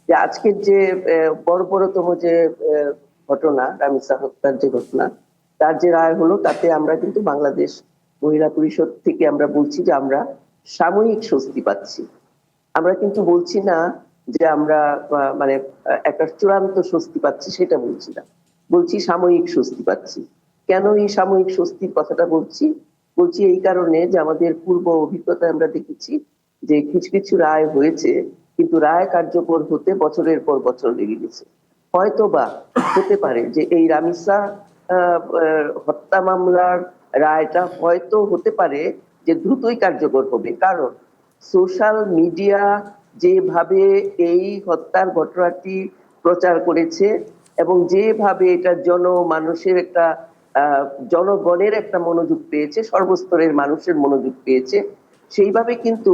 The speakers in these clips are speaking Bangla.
যে আজকের যে বর্বরতম যে ঘটনা, রামিসা হত্যার যে ঘটনা, তার যে রায় হলো, তাতে আমরা কিন্তু বাংলাদেশ মহিলা পরিষদ থেকে আমরা বলছি যে আমরা সাময়িক স্বস্তি পাচ্ছি। আমরা কিন্তু বলছি না যে আমরা মানে একটা চূড়ান্ত স্বস্তি পাচ্ছি, সেটা বলছি না। বলছি সাময়িক স্বস্তি পাচ্ছি। কেন এই সাময়িক স্বস্তির কথাটা বলছি? বলছি এই কারণে যে আমাদের পূর্ব অভিজ্ঞতায় আমরা দেখেছি যে কিছু কিছু রায় হয়েছে, কিন্তু রায় কার্যকর হতে বছরের পর বছর লেগে গেছে। হয়তো বা হতে পারে যে এই রামিসা হত্যা মামলার রায়টা হয়তো হতে পারে যে দ্রুতই কার্যকর হবে, কারণ সোশ্যাল মিডিয়া যেভাবে এই হত্যার ঘটনাটি প্রচার করেছে এবং যেভাবে এটা মানুষের একটা জনগণের একটা মনোযোগ পেয়েছে, সর্বস্তরের মানুষের মনোযোগ পেয়েছে, সেইভাবে কিন্তু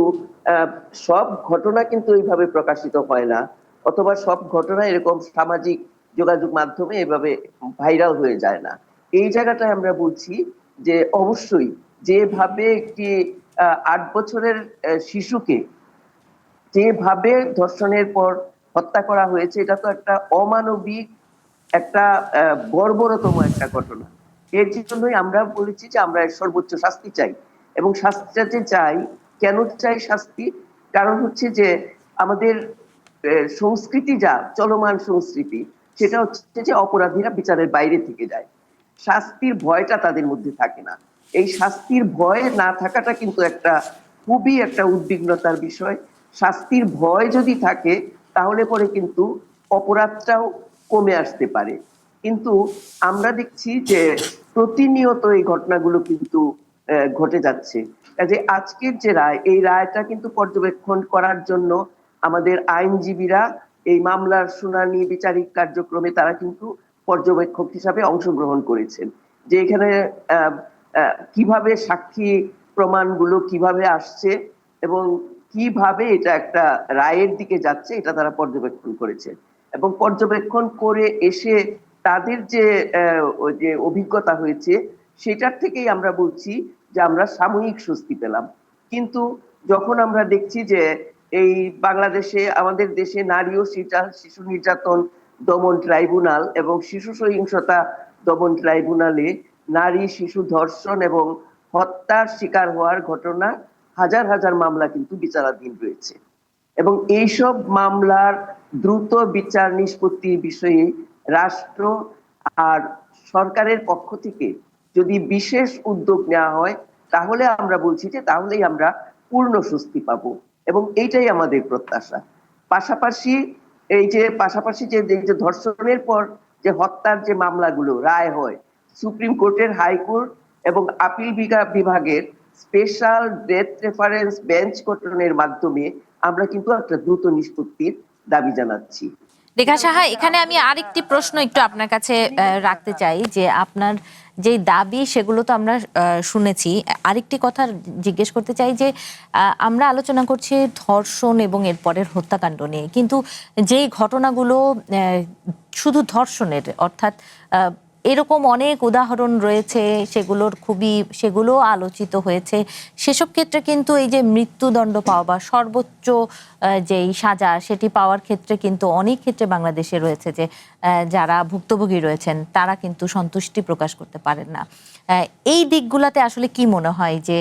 সব ঘটনা কিন্তু এইভাবে প্রকাশিত হয় না, অথবা সব ঘটনা এরকম সামাজিক যোগাযোগ মাধ্যমে এভাবে ভাইরাল হয়ে যায় না। এই জায়গাটায় আমরা বলছি যে অবশ্যই যেভাবে একটি 8 বছরের শিশুকে যেভাবে ধর্ষণের পর হত্যা করা হয়েছে, এটা তো একটা অমানবিক, একটা বর্বরতম একটা ঘটনা। এর জন্যই আমরা বলেছি যে আমরা সর্বোচ্চ শাস্তি চাই, এবং শাস্তিটা যে চাই, কেন চাই শাস্তি? কারণ হচ্ছে যে আমাদের সংস্কৃতি, যা চলমান সংস্কৃতি, সেটা হচ্ছে যে অপরাধীরা বিচারের বাইরে থেকে যায়, শাস্তির ভয়টা তাদের মধ্যে থাকে না। এই শাস্তির ভয় না থাকাটা কিন্তু একটা খুবই একটা উদ্বিগ্নতার বিষয়। শাস্তির ভয় যদি থাকে, তাহলে পরে কিন্তু অপরাধটাও কমে আসতে পারে। কিন্তু আমরা দেখছি যে প্রতিনিয়ত এই ঘটনাগুলো কিন্তু ঘটে যাচ্ছে। কাজে আজকের যে রায়, এই রায়টা কিন্তু পর্যবেক্ষণ করার জন্য আমাদের আইনজীবীরা এই মামলার শুনানি বিচারিক কার্যক্রমে তারা কিন্তু পর্যবেক্ষক হিসাবে অংশগ্রহণ করেছেন, যে এখানে কিভাবে সাক্ষী প্রমাণগুলো কিভাবে আসছে এবং কিভাবে এটা একটা রায়ের দিকে যাচ্ছে, এটা তারা পর্যবেক্ষণ করেছে। এবং পর্যবেক্ষণ করে এসে তাদের যে যে অভিজ্ঞতা হয়েছে, সেটার থেকেই আমরা বলছি যে আমরা সাময়িক স্বস্তি পেলাম। কিন্তু যখন আমরা দেখছি যে এই বাংলাদেশে, আমাদের দেশে নারী ও শিশু নির্যাতন দমন ট্রাইব্যুনাল এবং শিশু সহিংসতা দমন ট্রাইব্যুনালে নারী শিশু ধর্ষণ এবং হত্যার শিকার হওয়ার ঘটনা হাজার হাজার মামলা কিন্তু বিচারাধীন রয়েছে, এবং এইসব মামলার দ্রুত বিচার নিষ্পত্তির বিষয়ে রাষ্ট্র আর সরকারের পক্ষ থেকে যদি বিশেষ উদ্যোগ নেওয়া হয়, তাহলে আমরা বলছি যে তাহলেই আমরা পূর্ণ স্বস্তি পাবো, এবং এইটাই আমাদের প্রত্যাশা। পাশাপাশি পাশাপাশি যে ধর্ষণের পর যে হত্যার যে মামলাগুলো রায় হয়, সুপ্রিম কোর্টের, হাইকোর্ট এবং আপিল বিভাগের স্পেশাল ডেথ রেফারেন্স বেঞ্চ গঠনের মাধ্যমে আমরা কিন্তু একটা দ্রুত নিষ্পত্তির দাবি জানাচ্ছি। রেখা সাহা, এখানে আমি আরেকটি প্রশ্ন একটু আপনার কাছে রাখতে চাই, যে আপনার যে দাবি সেগুলো তো আমরা শুনেছি, আরেকটি কথা জিজ্ঞেস করতে চাই যে আমরা আলোচনা করছি ধর্ষণ এবং এরপরের হত্যাকাণ্ড নিয়ে, কিন্তু যেই ঘটনাগুলো শুধু ধর্ষণের, অর্থাৎ এরকম অনেক উদাহরণ রয়েছে, সেগুলো আলোচিত হয়েছে, সেসব ক্ষেত্রে কিন্তু এই যে মৃত্যুদণ্ড পাওয়া বা সর্বোচ্চ যেই সাজা সেটি পাওয়ার ক্ষেত্রে কিন্তু অনেক ক্ষেত্রে বাংলাদেশে রয়েছে যে যারা ভুক্তভোগী রয়েছেন তারা কিন্তু সন্তুষ্টি প্রকাশ করতে পারেন না। এই দিকগুলাতে আসলে কি মনে হয় যে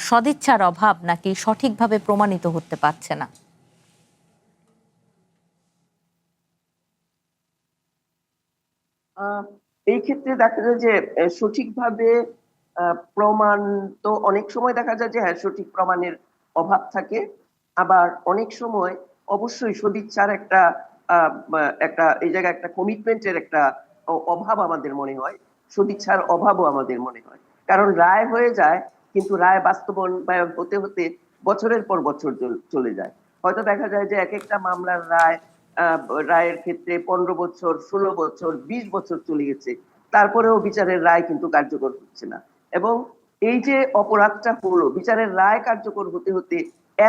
সদিচ্ছার অভাব নাকি সঠিকভাবে প্রমাণিত হতে পারছে না? এই ক্ষেত্রে দেখা যায় যে সঠিকভাবে প্রমাণ, তো অনেক সময় দেখা যায় যে হ্যাঁ, সঠিক প্রমাণের অভাব থাকে, আবার অনেক সময় অবশ্যই সদিচ্ছার একটা এই জায়গায় একটা কমিটমেন্টের একটা অভাব আমাদের মনে হয়, সদিচ্ছার অভাবও আমাদের মনে হয়। কারণ রায় হয়ে যায়, কিন্তু রায় বাস্তবায়ন হতে হতে বছরের পর বছর চলে যায়। হয়তো দেখা যায় যে এক একটা মামলার রায়ের ক্ষেত্রে 15 বছর, 16 বছর, 20 বছর চলে গেছে, তারপরেও বিচারের রায় কিন্তু কার্যকর হচ্ছে না। এবং এই যে অপরাধটা হলো, বিচারের রায় কার্যকর হতে হতে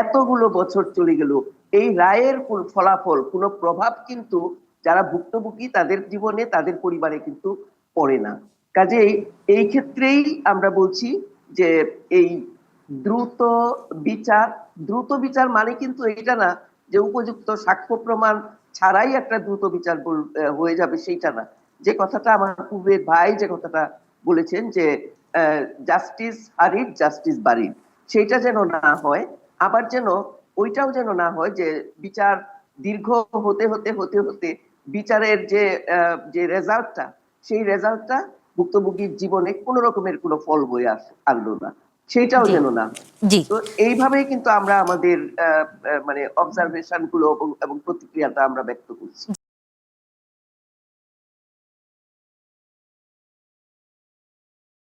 এতগুলো বছর চলে গেল, এই রায়ের ফলাফল, কোনো প্রভাব কিন্তু যারা ভুক্তভোগী তাদের জীবনে, তাদের পরিবারে কিন্তু পড়ে না। কাজেই এই ক্ষেত্রেই আমরা বলছি যে এই দ্রুত বিচার, দ্রুত বিচার মানে কিন্তু এটা না যে উপযুক্ত সাক্ষ্য প্রমাণ ছাড়াই একটা দ্রুত বিচার হয়ে যাবে সেইটা না। যে কথাটা আমার পূর্বের ভাই যে কথাটা বলেছেন যে জাস্টিস হারিড জাস্টিস বাড়ির, সেইটা যেন না হয়। আবার যেন ওইটাও যেন না হয় যে বিচার দীর্ঘ হতে হতে হতে হতে বিচারের যে রেজাল্টটা, সেই রেজাল্টটা ভুক্তভোগীর জীবনে কোনো রকমের কোনো ফল বয়ে আনলো না, সেইটাও জি যেন না হয়। জি তো এইভাবেই কিন্তু আমরা আমাদের মানে অবজারভেশন গুলো এবং প্রতিক্রিয়াটা আমরা ব্যক্ত করছি।